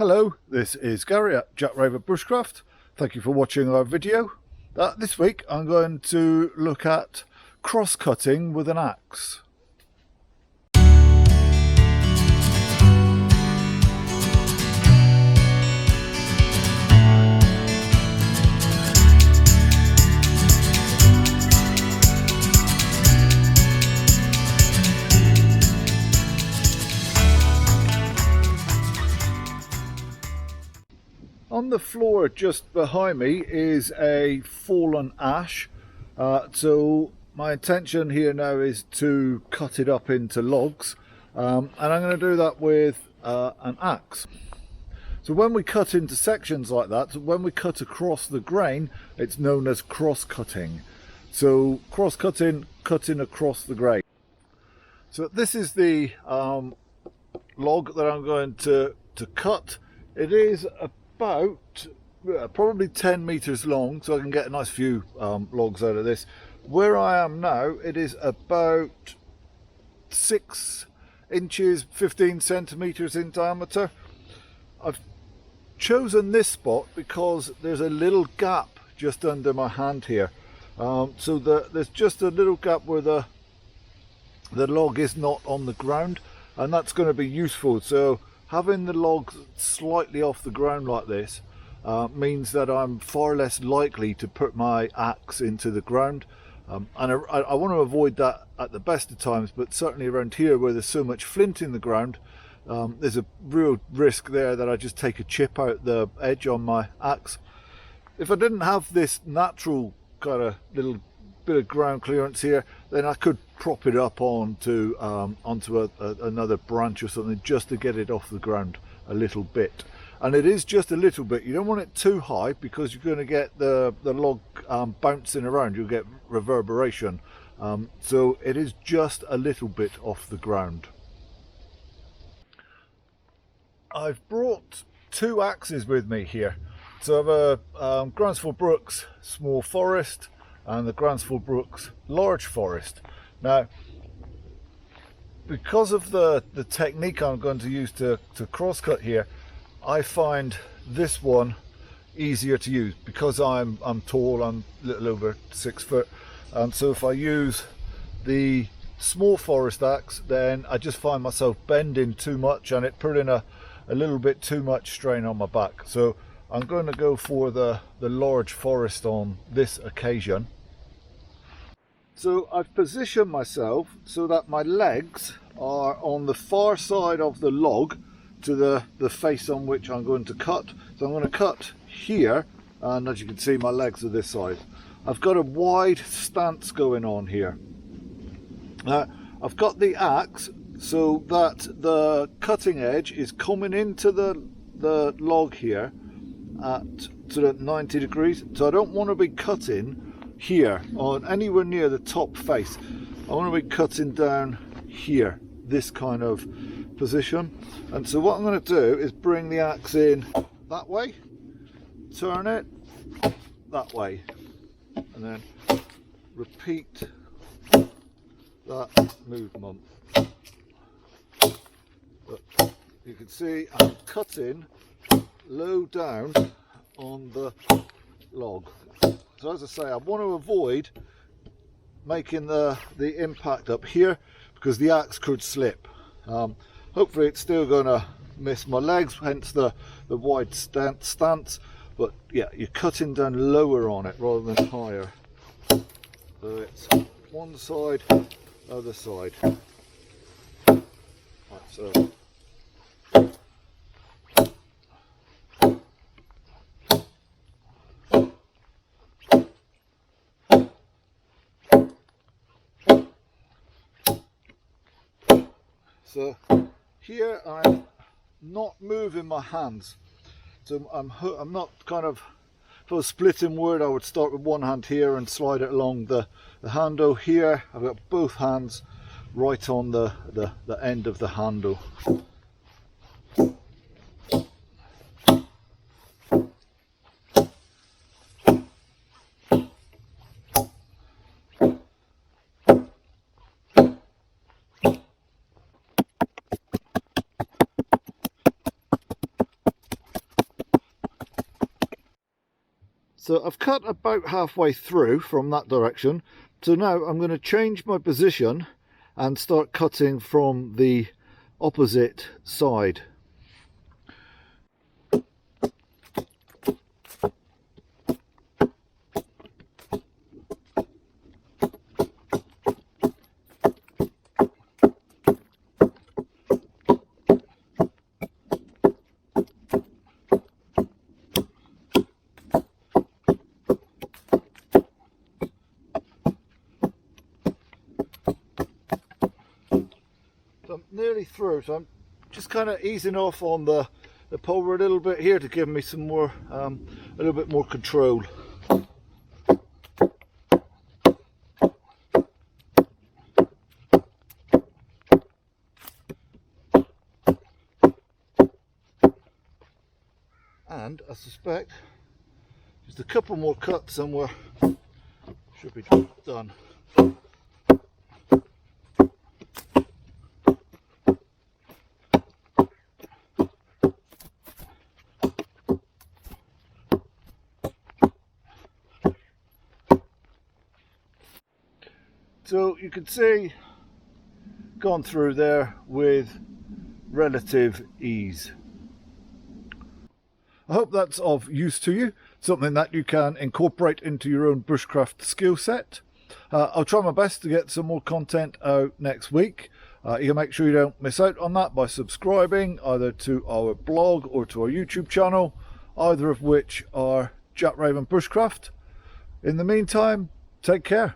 Hello, this is Gary at Jack Raver Bushcraft. Thank you for watching our video. This week I'm going to look at cross-cutting with an axe. On the floor just behind me is a fallen ash, so my intention here now is to cut it up into logs, and I'm going to do that with an axe. So when we cut into sections like that, when we cut across the grain, it's known as cross-cutting. So cross-cutting, cutting across the grain. So this is the log that I'm going to cut. It is about probably 10 meters long, so I can get a nice few logs out of this. Where I am now, it is about 6 inches 15 centimeters in diameter. I've chosen this spot because there's a little gap just under my hand here, so there's just a little gap where the log is not on the ground, and that's going to be useful. So having the log slightly off the ground like this means that I'm far less likely to put my axe into the ground, and I want to avoid that at the best of times, but certainly around here where there's so much flint in the ground, there's a real risk there that I just take a chip out the edge on my axe. If I didn't have this natural kind of little bit of ground clearance here, then I could prop it up onto another branch or something just to get it off the ground a little bit. And it is just a little bit. You don't want it too high because you're going to get the log bouncing around. You'll get reverberation. So it is just a little bit off the ground. I've brought 2 axes with me here. So I have a Gransford Brooks small forest and the Gransford Brooks large forest. Now, because of the technique I'm going to use to cross-cut here, I find this one easier to use because I'm tall. I'm a little over 6 foot, and so if I use the small forest axe, then I just find myself bending too much and it putting a little bit too much strain on my back. So I'm going to go for the large forest on this occasion. So I've positioned myself so that my legs are on the far side of the log to the face on which I'm going to cut. So I'm going to cut here, and as you can see my legs are this side. I've got a wide stance going on here. I've got the axe so that the cutting edge is coming into the log here at sort of 90 degrees. So I don't want to be cutting here on anywhere near the top face. I want to be cutting down here, this kind of position. And so what I'm going to do is bring the axe in that way, turn it that way, and then repeat that movement. But you can see I'm cutting low down on the log. So as I say, I want to avoid making the impact up here because the axe could slip. Hopefully it's still going to miss my legs, hence the wide stance. But yeah, you're cutting down lower on it rather than higher. So it's one side, other side. Right, so So here I'm not moving my hands, so I'm not kind of, if I was splitting wood I would start with one hand here and slide it along the handle. Here I've got both hands right on the end of the handle. So I've cut about halfway through from that direction. So now I'm going to change my position and start cutting from the opposite side. I'm nearly through, so I'm just kind of easing off on the power a little bit here to give me some more, a little bit more control. And I suspect just a couple more cuts and we should be done. So you can see, gone through there with relative ease. I hope that's of use to you, something that you can incorporate into your own bushcraft skill set. I'll try my best to get some more content out next week. You can make sure you don't miss out on that by subscribing either to our blog or to our YouTube channel, either of which are Jack Raven Bushcraft. In the meantime, take care.